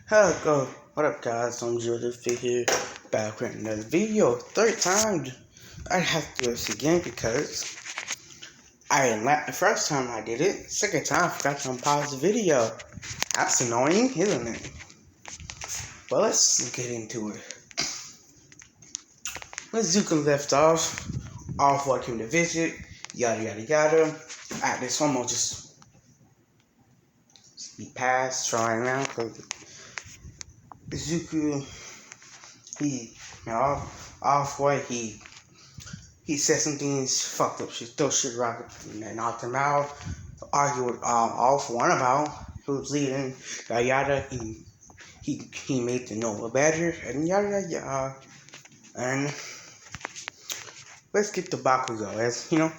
Hello, what up guys, I'm Joseph here, back with another video. Third time I have to do this again because I didn't like the first time I did it. Second time I forgot to unpause the video. That's annoying, isn't it? But let's get into it. When Zuko left off, all four came to visit, yada yada yada. At this one, I'll just be past trying now because Zuko, off white, he said some things fucked up. She threw shit rocket and knocked him out. Argued with off one about who was leading, yada yada. He made the Noah better and yada yada. And let's get to Bakugo. As you know,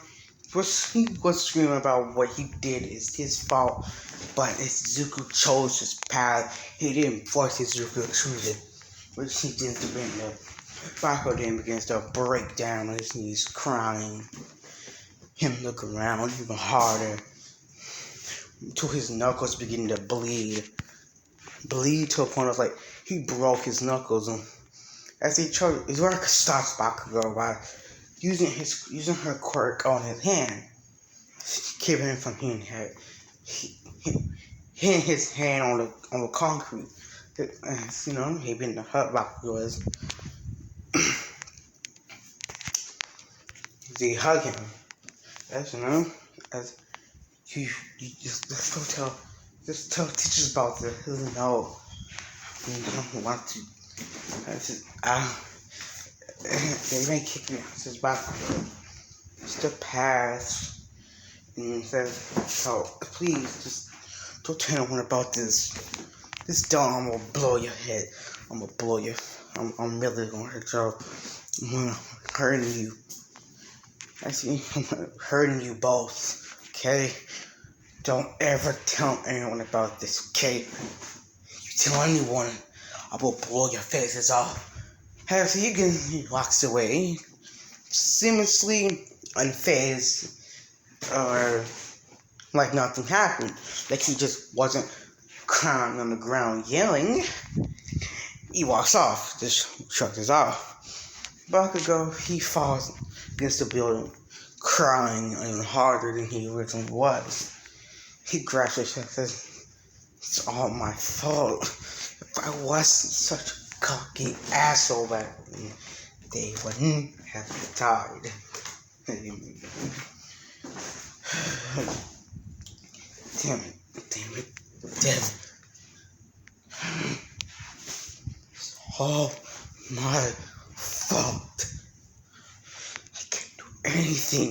he was screaming about what he did is his fault, but it's Zuko chose his path. He didn't force his Zuko to choose it, which he didn't do in the Bakugo then begins to break down on his knees, crying. Him look around even harder, till his knuckles begin to bleed to a point of like he broke his knuckles. And as he tried, his work stops Bakugo by using her quirk on his hand, keeping him from hitting his hand on the concrete. You know, he been the hurt Bakugo is. They hug him. As you know, as you just tell teachers about this. No, you don't want to. They may kick me out. It's just Bakugo. It's the past. And says, so please just don't tell anyone about this. This dog, I'm gonna blow your head. I'm gonna blow you. I'm really gonna hurt you. I'm hurting you. Actually, I'm hurting you both. Okay? Don't ever tell anyone about this. Okay? You tell anyone, I will blow your faces off. So he walks away, seamlessly unfazed, or like nothing happened, like he just wasn't crying on the ground yelling. He walks off, just shrugs it off. Bakugo, he falls against the building, crying even harder than he originally was. He grabs his chest and says, "It's all my fault. If I wasn't such a cocky asshole back then, they wouldn't have died." Damn it. It's all my fault. I can't do anything.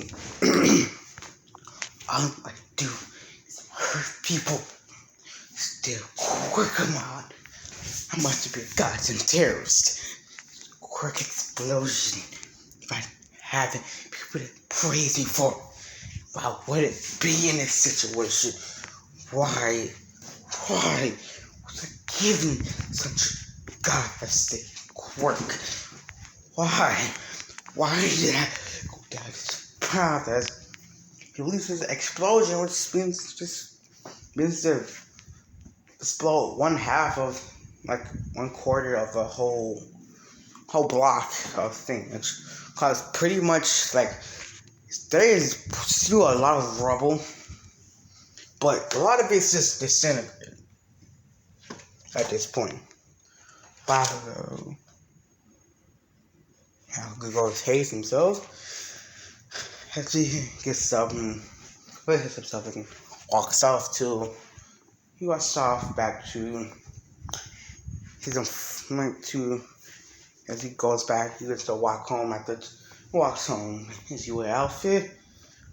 All I do is hurt people. Still quirk him on. I must be a goddamn terrorist. Quirk explosion. If I haven't, people would praise me for it. Why would it be in this situation? Why was I given such a godless quirk? Why did I go down this path as he releases an explosion which means to explode one half of, like, 1/4 of a whole block of thing, which caused pretty much, like, there is still a lot of rubble, but a lot of it's just disintegrated at this point. Bakugo goes haste himself as he gets up and hits himself and walks off back to his as he goes back, he gets to walk home walks home in his UA outfit.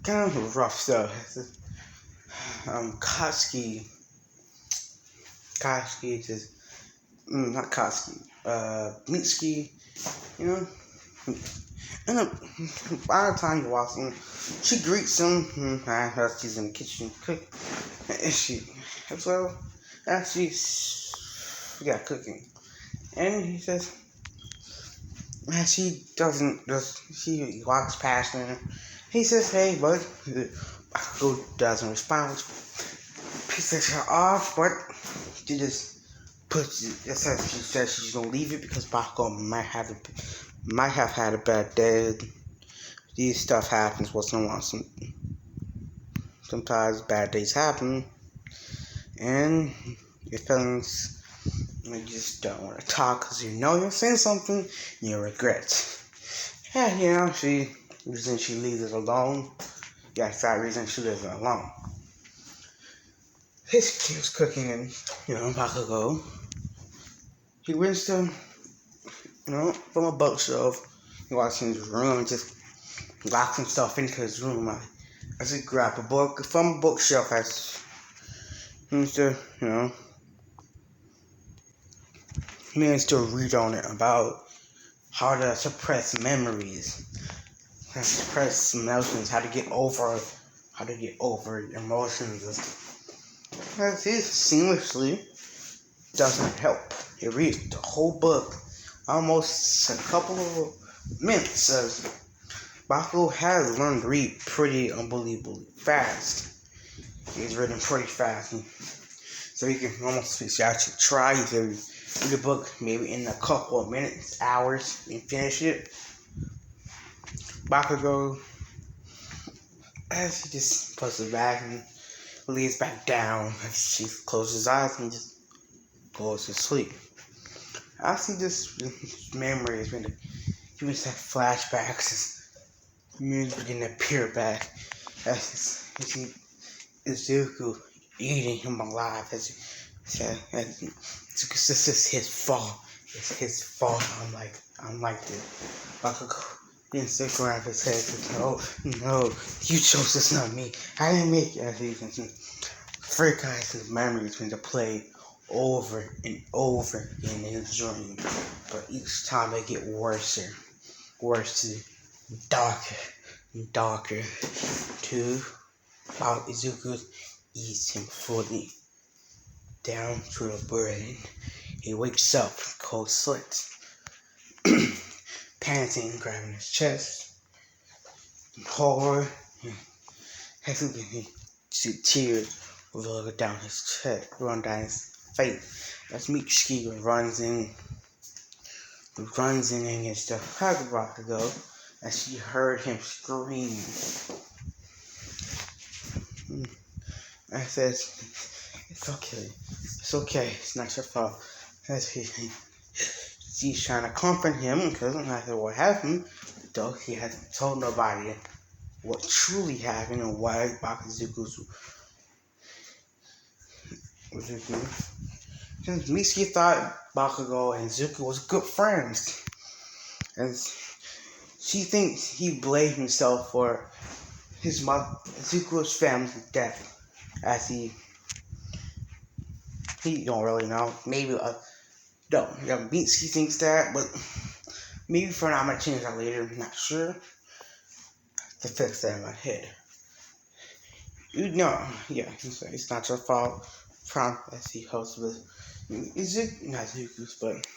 Kind of rough stuff. Koski just not Koski. Mitsuki, you know. And by the time he walks in, she greets him. She's in the kitchen cooking. And she's cooking. And he says, she walks past him. He says, "Hey, bud." Bakugo doesn't respond, which pisses her off, but she just It says she said she's gonna leave it because Bakugo might have had a bad day. These stuff happens once in a while. Sometimes bad days happen, and your feelings, you just don't want to talk because you know you're saying something and you regret. Yeah, reason she leaves it alone. Yeah, that's that reason she leaves it alone. His keeps cooking and, Bakugo. He went to, from a bookshelf. He walks in his room and just locks himself into his room. As he grabs a book from a bookshelf, he begins to read on it about how to suppress memories, how to suppress emotions, how to get over emotions. As he seamlessly doesn't help. He reads the whole book, almost a couple of minutes. As Bakugo has learned to read pretty unbelievably fast. He's reading pretty fast, so he can almost actually try to read the book maybe in a couple of minutes, hours, and finish it. Bakugo, as he just puts it back and lays back down, as he closes his eyes and just goes to sleep. I see this memories when he was have flashbacks, his memories begin to appear back as he see Izuku eating him alive. As this is his fault. It's his fault. I'm like this. Bakugo didn't stick around his head and no, you chose this, not me. I didn't make it. As you can see, Freak Eyes' his memories when to play over and over again in his dream, but each time they get worse, darker, and darker. To while Izuku eats him fully down to the brain. He wakes up, cold sweat, panting, grabbing his chest, horror. He tears roll down his chest, run down his face. As Mitsuki runs in against the Bakugo as she heard him scream. I says, it's okay, it's not your fault. As she's trying to comfort him because after what happened, though he hasn't told nobody what truly happened and why Bakuzuku's since Mitsuki thought Bakugo and Zuko was good friends, and she thinks he blamed himself for his mother, Zuko's family's death, as he don't really know. Maybe Mitsuki thinks that, but maybe for now I'm gonna change that later. I'm not sure. To fix that in my head. It's not your fault. As he hosts with not Zuko's, but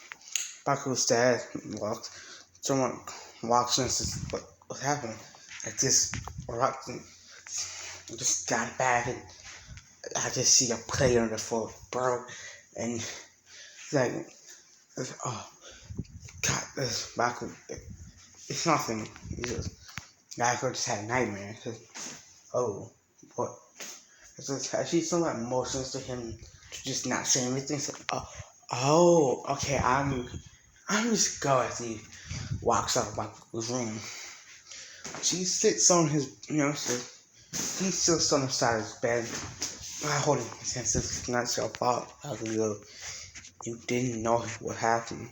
Bakugo's dad someone walks in and says, what happened? I just walked and just got back and I just see a plate on the floor, bro. And it's like, oh, God, this Bakugo, it's nothing. Bakugo just had a nightmare. Oh, what? She still got emotions to him to just not say anything. So, okay, I'm just go as he walks out of Bakugo's room. She sits on his, he sits on the side of his bed, holding his hand. Says it's not your fault, Bakugo. You didn't know what happened.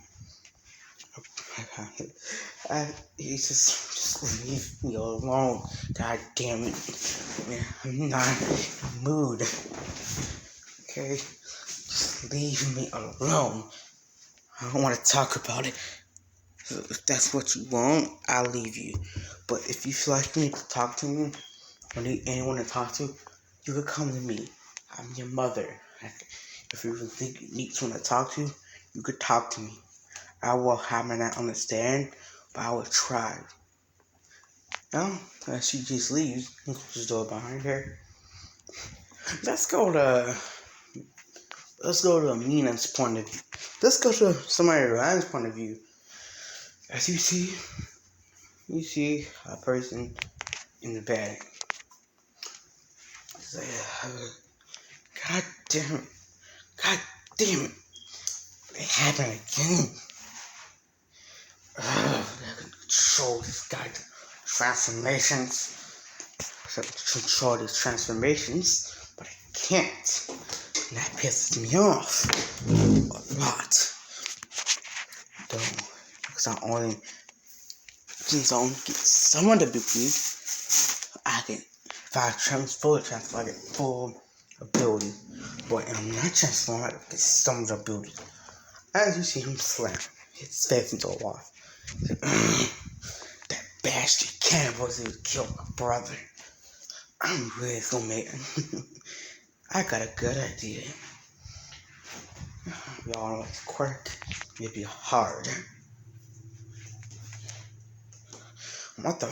He just leave me alone. God damn it. Man, I'm not in the mood. Okay? Just leave me alone. I don't want to talk about it. So if that's what you want, I'll leave you. But if you feel like you need to talk to me, or need anyone to talk to, you could come to me. I'm your mother. If you really think you need someone to talk to, you could talk to me. I may not understand, but I will try. She just leaves and closes the door behind her. Let's go to Let's go to Amina's point of view. Let's go to somebody Ryan's point of view. As you see a person in the bed. It's like, God damn it. God damn it. It happened again. I can control this guy's transformations. I can control these transformations, but I can't. And that pisses me off a lot. Though, because since I only get some of the abilities, I can, if I fully transform, I get full ability. But I'm not transformed, I get some of the abilities. As you see him slam his face into a wall. That bastard cannibalism killed my brother. I'm really gonna make it. I got a good idea. Y'all know it's quirk. It'd be hard. What the?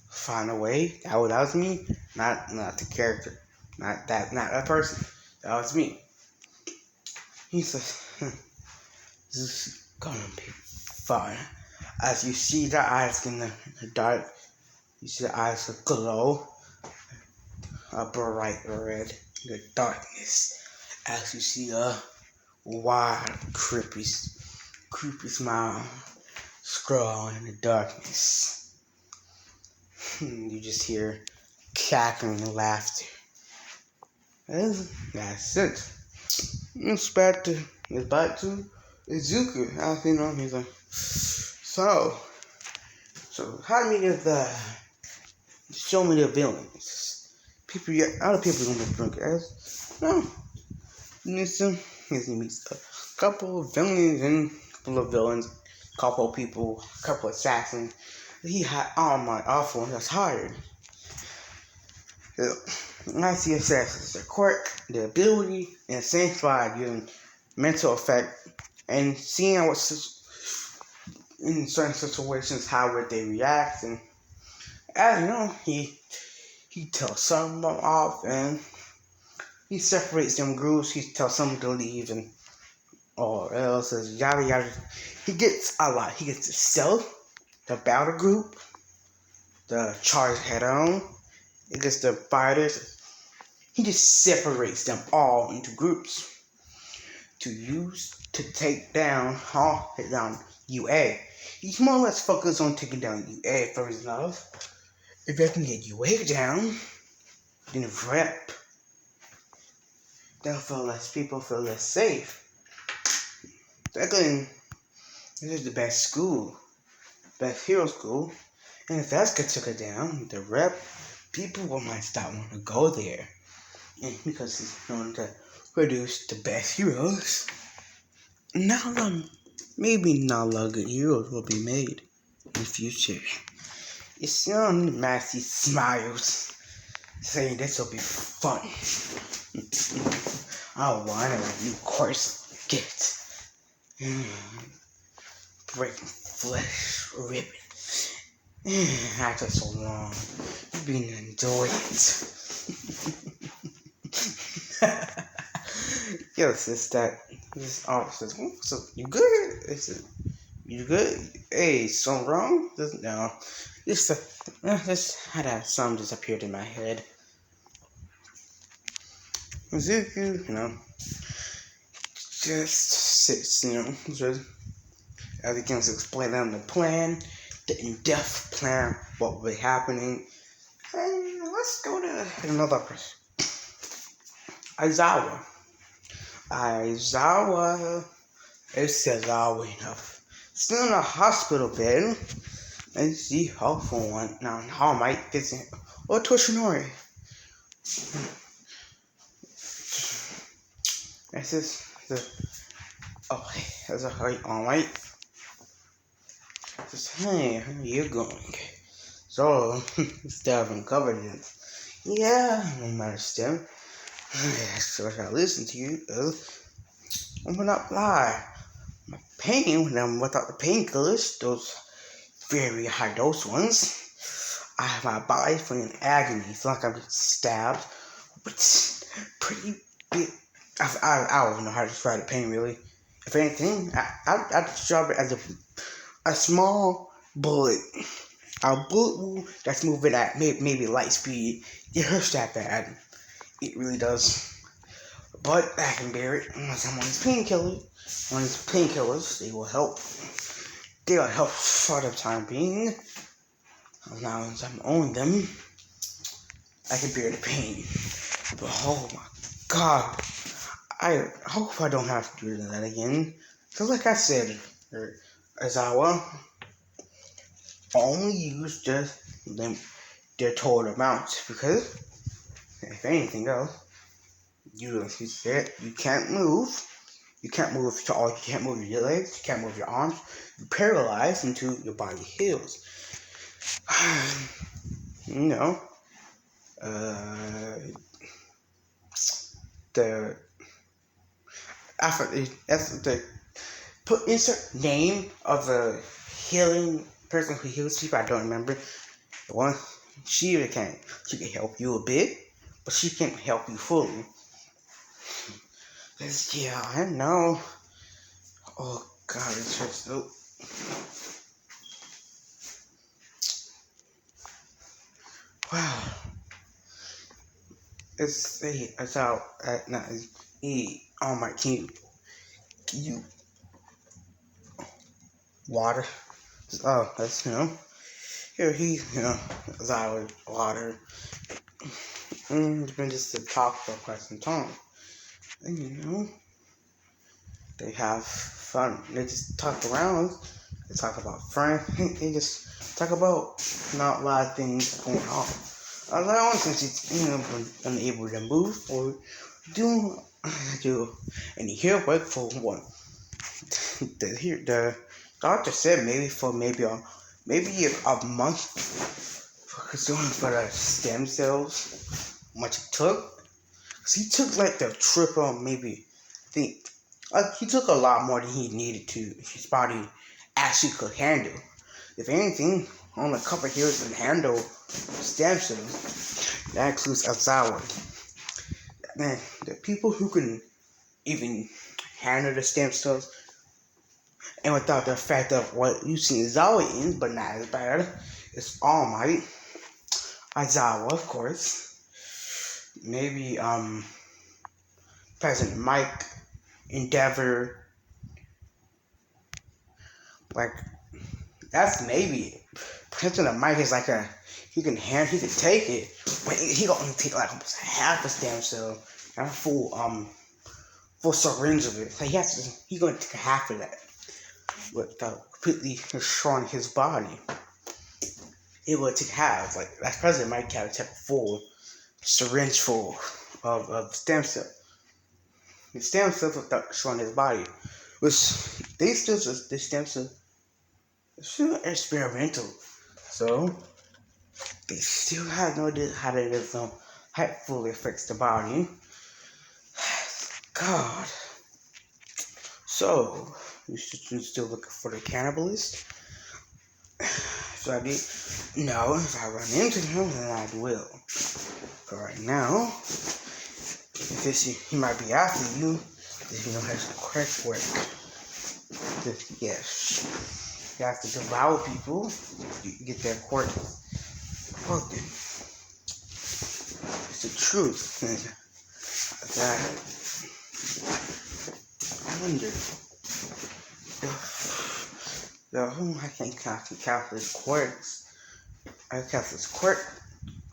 Find a way. That was me. Not the character. Not that person. That was me. He says, this is gonna be fun. As you see the eyes in the dark, you see the eyes glow a bright red in the darkness. As you see a wide, creepy smile scroll in the darkness. You just hear cackling and laughter. That's it. It's back to Izuku. He's like, so how many of show me the villains? Other people gonna be drunk. No. He's gonna meet a couple of villains and a couple of villains, couple of people, couple of assassins. He had awful one that's hired. And I see assassins, the quirk, the ability, and sense by using mental effect and seeing what's in certain situations how would they react, and as you know, he tells some of them off and he separates them groups. He tells some to leave and or else yada yada. He gets a lot. He gets the self, the battle group, the charge head on. He gets the fighters. He just separates them all into groups to use to take down UA. He's more or less focused on taking down UA first enough. If I can get UA down, then rep. People feel less safe. Second, this is the best school, best hero school, and if Asuka took it down, the rep, people might stop wanting to go there, and because he's known to produce the best heroes. Maybe not a lot of good heroes will be made in the future. It's Maxie smiles, saying this will be fun. I want a new course get. Breaking flesh ribbon. After so long, you've been enjoying it. Yo, this officer says, so you good? You good? Hey, something wrong? No. This had something just appeared in my head. Zuku, just sits, just as he can explain them the plan, the in-depth plan, what will be happening. And let's go to another person. Aizawa is Aizawa enough. Still in a hospital bed. And see how for one now how might this or Toshinori. This is that's a hurry alright. Just hey, how are you going? So still haven't covered it. Yeah, no matter still. So I listen to you. I'm not lie. My pain when I'm without the painkillers, those very high dose ones. I have my body feeling agony. It's like I'm getting stabbed. But pretty I don't know how to describe the pain really. If anything, I describe it as a small bullet. A bullet that's moving at maybe light speed. It hurts that bad. It really does. But I can bear it once I'm on these painkillers. On these painkillers, they will help. They will help for the time being. Now as I'm on them, I can bear the pain. But oh my god, I hope I don't have to do that again. Cause like I said, Azawa only use just their total amounts, because if anything else, you said you can't move. You can't move you can't move your legs, you can't move your arms. You're paralyzed until your body heals. You know, that's the put insert name of the healing person who heals people. I don't remember the one. She can help you a bit, but she can't help you fully. Yeah, I know. Oh god, it hurts so. Wow. It's out at night. Oh my, can you water? Oh, that's here it's out with water. It's been just to talk for quite some time. And they have fun. They just talk around. They talk about friends. They just talk about not a lot of things going on. A lot of since she's unable to move or do any hair work for one. The doctor said maybe a month for the stem cells. How much it took? Cause he took like the triple, maybe. I think he took a lot more than he needed to. His body actually could handle. If anything, only a couple of years can handle stem cells. That includes Azawa. Man, the people who can even handle the stem cells, and without the effect of what you've seen Azawa in, but not as bad, it's All Might. Azawa, of course. Maybe President Mike, Endeavor. Like, that's maybe President Mike is like he can take it, but he gonna only take like almost half a stem cell, not a full syringe of it. Like he gonna take half of that without completely destroying his body. It would take half. Like that President Mike had to take a full syringe full of stem cell. The stem cells without destroying his body, which the stem cells. It's still experimental, so they still have no idea how it fully affects the body. God. So you should still looking for the cannibalist. So I did. No, if I run into him, then I will. But right now, if he might be after you, if you know how to quirk work. Yes. You have to devour people. You get their quirk. Broken. It's the truth. I wonder if I can't calculate quirks. I can calculate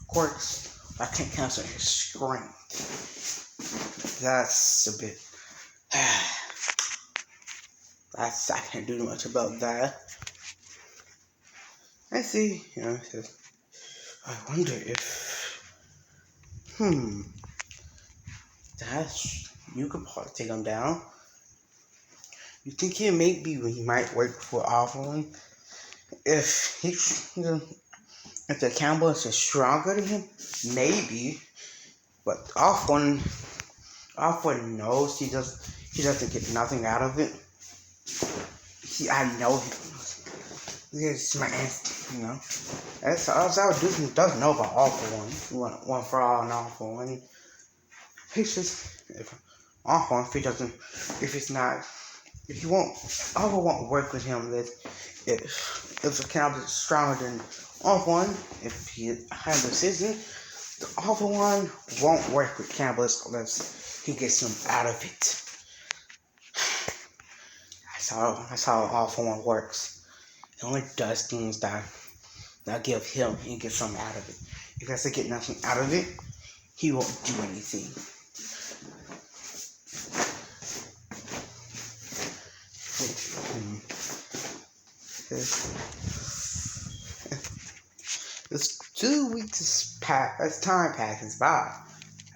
quirks. I can't calculate his strength. That's a bit. I can't do much about that. I see, I wonder if, you could probably take him down. You think he might work for Offline? If if the cannibals is stronger than him, maybe. But Offline knows he doesn't get nothing out of it. I know him. It's my answer, That's all Azawa doesn't know about All For One. One for all and All For One. He's just off one if he won't, Alpha won't work with him. If the cannibal is stronger than off one, if he has a decision, the Alpha one won't work with cannibalism unless he gets him out of it. That's how Alpha one works. He only does things that give him and get something out of it. If he has to get nothing out of it, he won't do anything. It's 2 weeks as time passes by.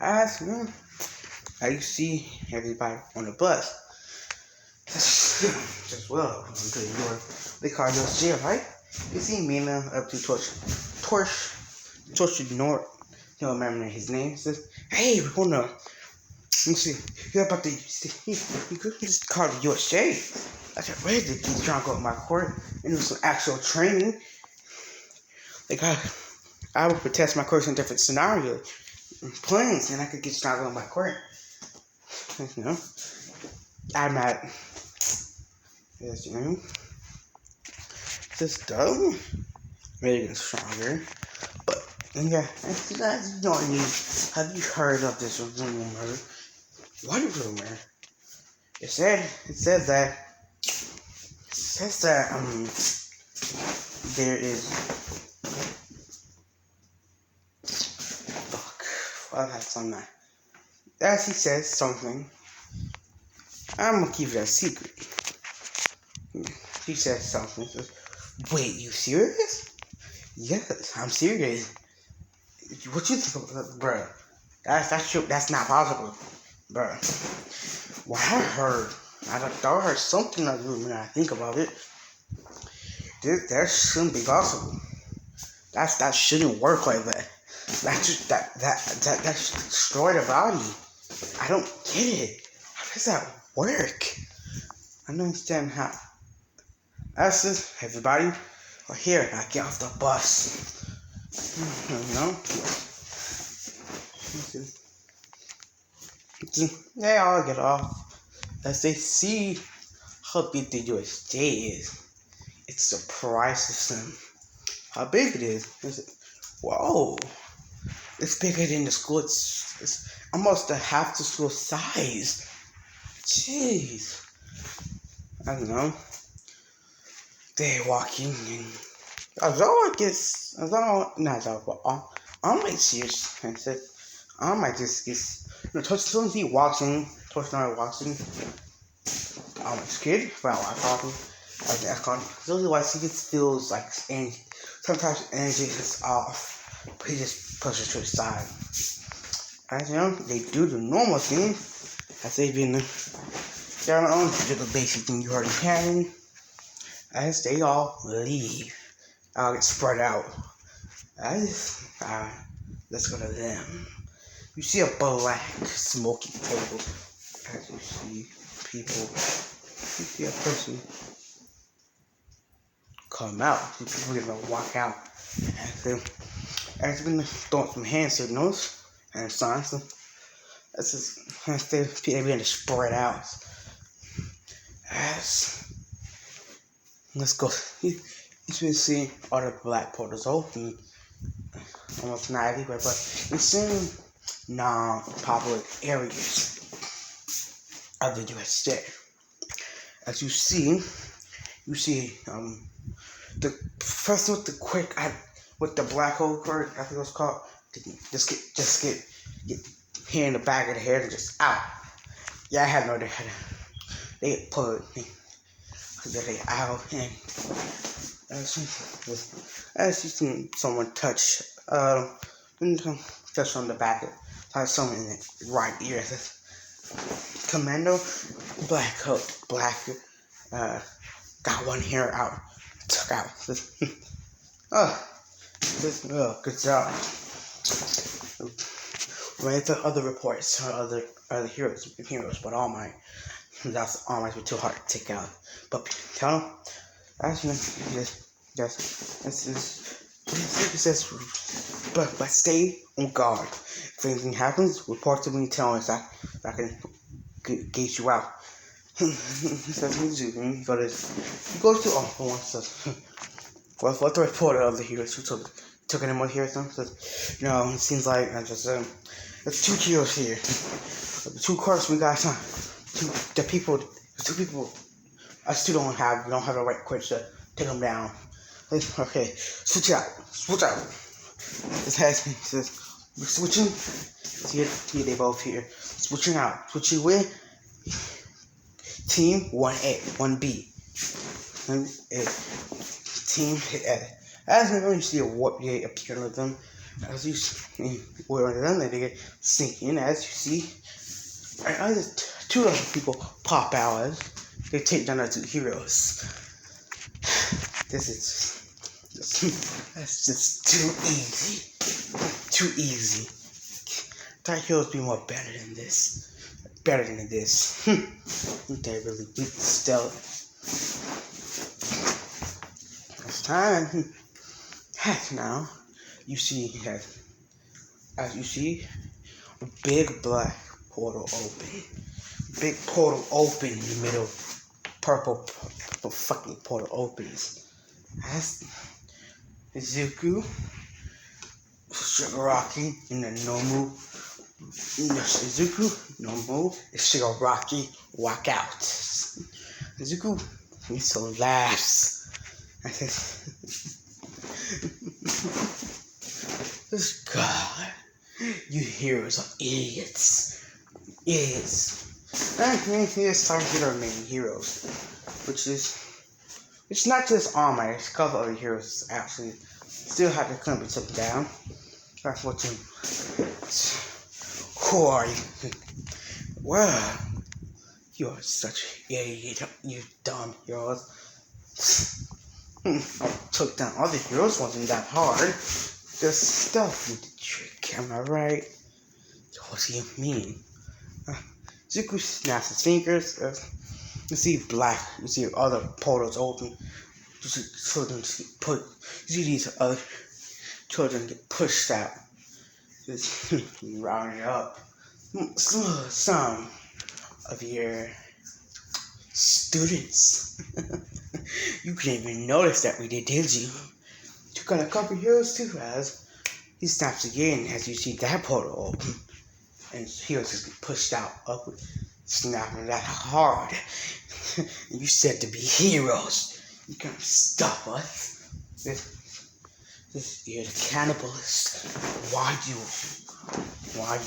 As you see everybody on the bus. Just well, they call USJ, right? You see Mina up to Torch North. You don't remember his name. He says, "Hey, we're gonna, let me see, you're about to, you could just call the USJ. I said, where did he's trying to go to my court and do some actual training? Like, I would test my course in different scenarios, plans, and I could get started on my court. You know, I'm at, yes, you know, just dumb, really get stronger. But, yeah, you guys don't need, have you heard of this rumor? What rumor? It says that there is, I'll have some night. As he says something, I'm gonna keep it a secret. He says something. Says, wait, you serious? Yes, I'm serious. What you think of, bruh? That's true. That's not possible, bruh. What I heard, I thought I heard something like that when I think about it. That shouldn't be possible. That shouldn't work like that. That should destroy the body. I don't get it. How does that work? I don't understand how. That's just everybody. Here, I get off the bus. You know? They all get off as they see how big the USJ is. It surprises them how big it is. Whoa, it's bigger than the school. It's almost half the school size. Jeez, I don't know. They're walking and I might serious. I said, I might just get, as soon as he walks in, Torch walks in, I'm scared about what I'm talking. Usually why he just feels like energy. Sometimes energy is off, but he just pushes to the side. As you know, they do the normal thing, as they've been down on the basic thing you already had. As they all leave, I'll get spread out. Let's go to them. You see a black smoky table. As you see people, you see a person come out. People are gonna walk out. As been throwing some hand signals and signs. As they begin to spread out. Let's go. You should see all the black portals open. Almost not everywhere, but it's in non-public areas of the USJ. As you see the first with the quirk, with the black hole quirk, I think it was called. Just get here in the back of the head and just out. Yeah, I had no idea. They put they out and as you see someone touch touch on the back of someone in the right ear. Commando black coat, got one hair out, took out. Good job. Right, the other reports, other heroes, but All Might were too hard to take out. But tell them, actually, it says, but stay on guard. If anything happens, report to me and tell us so I can gate you out. He says, he goes to for one says, what's the reporter of the heroes who took any more heroes? Says, it seems like there's 2 heroes here. The 2 quirks we got. Two people. I still don't have the right quirks to take them down. Okay, switch out. This has me. Says, we're switching. See, they both here. Switching out. Switching with Team 1A, 1B. Team A. As you see a warp gate appear with them. As you see, where them, they get sink in. As you see, as 2 other people pop out as they take down the 2 heroes. That's just too easy. Too easy. Thought heroes be more better than this. They really beat the stealth. It's time. Now, you see that, as you see, a big black portal open. Big portal open in the middle. Purple fucking portal opens. As Zuko, Shigaraki, and the Nomu. Zuko, Nomu, and Shigaraki walk out. Zuko, he so laughs. I said, this God, you heroes are idiots. And here's time to get our main heroes, which is, it's not just all my, it's a couple other heroes actually still have to come and take down. That's what you. Who are you? Well, you are such an idiot, you dumb heroes. I took down other heroes, wasn't that hard. Just stuff with the trick, am I right? What do you mean? Zuko snaps his fingers. You see black. You see other portals open. You see children you see these other children get pushed out. Just rounding up. Some of your students. You couldn't even notice that we did you? Took on a couple heroes too, as he snaps again as you see that portal open. And heroes just get pushed out upward, snapping that hard. And you said to be heroes. You can't stop us. You're the cannibalist. Why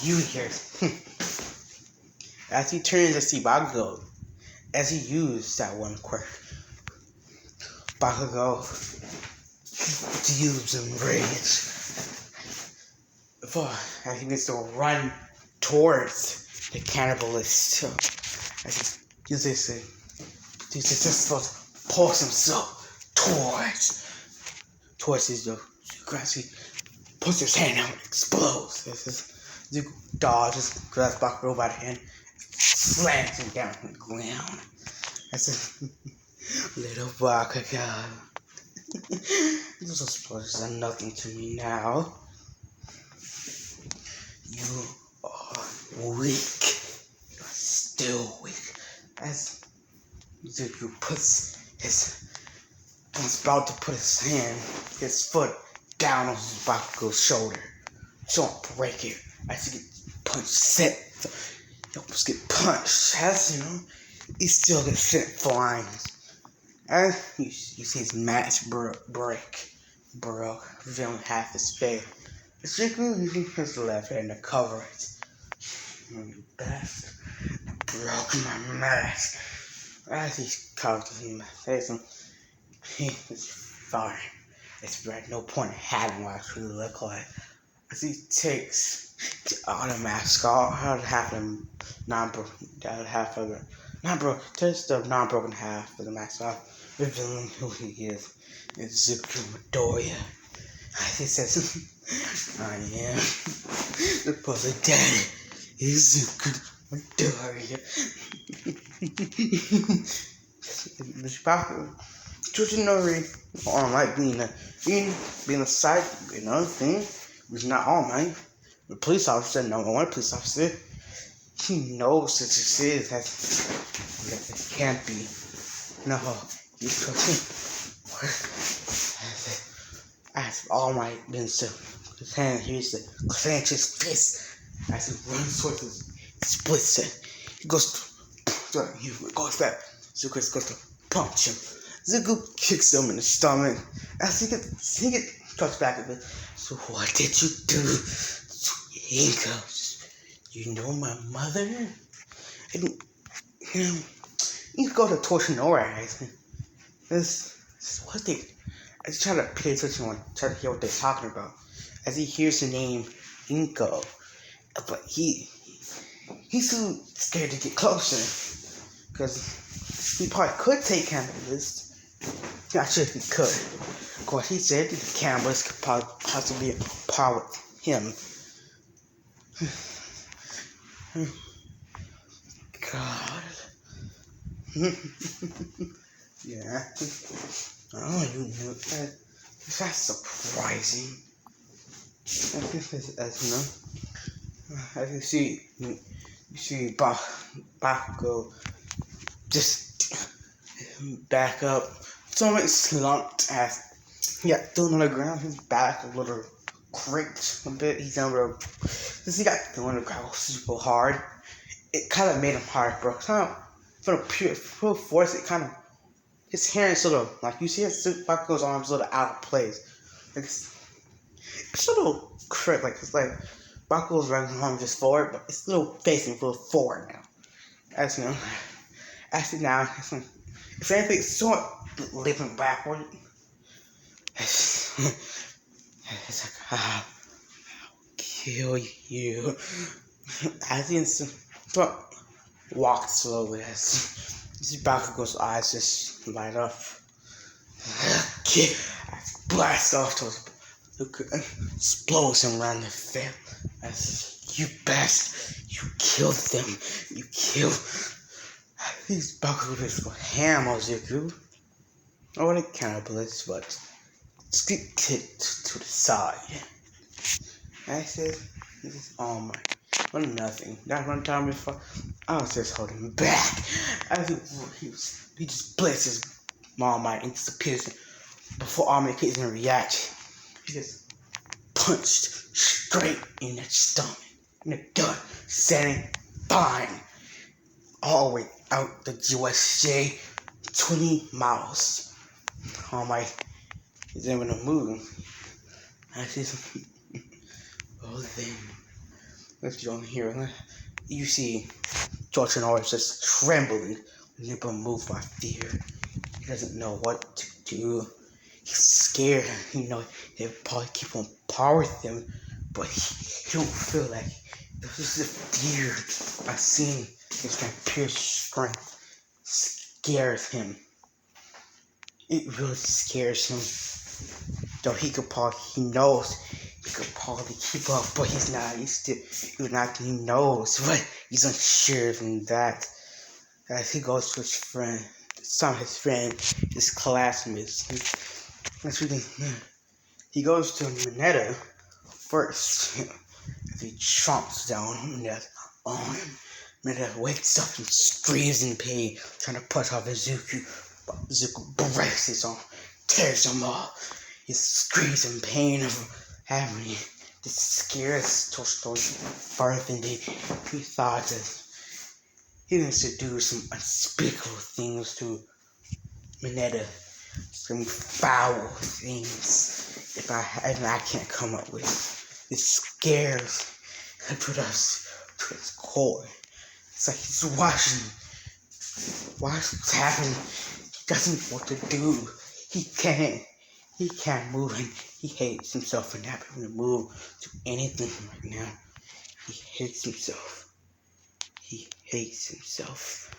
you here? As he turns to see Bakugo, as he used that one quirk, Bakugo deals in rage. As he needs to run towards the cannibalist. As he uses this supposed to pulse himself towards his grass. He puts his hand out and explodes. Zuko dodges, grabs Bakugo by the hand, slams him down on the ground. That's a little Bakugo. Those explosions are nothing to me now. You are weak. You're still weak. As Zuko was about to put his foot down on his Bakugo's shoulder. Don't break it. As he gets punched, he almost get punched. As he still gets sent flying. And you see his mask break, revealing half his face. Zuko using his left hand to cover it. You bastard. Broke my mask. As he covers his face, he's fine. It's right, no point in having what I truly look like. As he takes all the mask off, half of the non-broken half of the mask off, revealing who he is. It's Zuko Midoriya. As he says, I am the puppet daddy. Is Zuko Midoriya. Tsuchinori All Might being a side, another thing, was not All Might. The police officer, number one police officer, He knows that this is that it can't be. No, he's cooking. As All Might begins to his hand, he used to clench his fist as he runs towards his splits it. He goes back. Zuko goes to punch him. Zuko kicks him in the stomach as he gets touched back a bit. So what did you do? He goes, you know my mother? And you go to torture nowhere. This what they. I just try to pay attention and try to hear what they're talking about. As he hears the name Inko, but he's too scared to get closer because he probably could take cannibalists. Not sure if he could. Of course, he said the cannibalists could possibly empower him. God. Yeah. Oh, you know that. That's surprising. As you see, Bakugo just back up. Somewhat slumped as thrown on the ground. His back a little cracked a bit. He's never since he got thrown on the ground super hard. It kind of made him hard, bro. Kind of from a pure force. It kind of his hands sort of like you see his Bakugo's arms a little out of place. Like it's a little cracked. Like it's like Bakugo's right arm just forward, but it's a little facing a little forward now. As you know, actually now, if anything, it's sort of living backward. It's like, I'll kill you. As he walked slowly as Bakugo's eyes just light up. Blast off towards explodes him around the face. As you bastard, you killed them. You killed these Bakugo just go ham on Zuko. Or the cannibalists, but just get kicked to the side. I said, this is all my or nothing. That one time before, I was just holding back. He just blitzes All Might and disappears. Before All Might could even react, he just punched straight in the stomach, in the gut, setting fine all the way out the USJ 20 miles. All Might is able to move. I see oh, then let's go on here. You see George and Norris just trembling, unable to move by fear. He doesn't know what to do. He's scared. You know, he'll probably keep on power with them, but he don't feel like this is the fear I seen. His pure strength scares him. It really scares him. Though he knows he could probably keep up, but he's not. He knows, but he's unsure of that. As he goes to his friend, some of his friends, his classmates. He goes to Mineta first. As he chomps down on Mineta's arm. Mineta wakes up and screams in pain, trying to push off his Zuko. But Zuko breaks his arm, tears him off. He screams in pain of having this scares Tolstoy further than he thought that he needs to do some unspeakable things to Mineta, some foul things. If I can't come up with it, it scares and put us to its core. It's like he's watching what's happening. He doesn't know what to do. He can't move, and he hates himself for not being able to move to anything right now. He hates himself. He hates himself.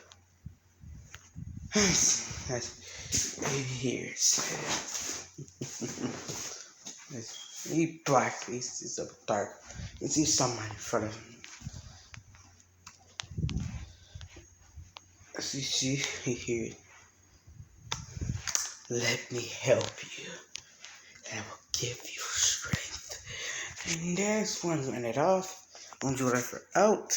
That's 8 years. He black face is up dark. You see someone in front of him. As you see here, let me help you. I will give you strength. And that's one minute off. Once you're out.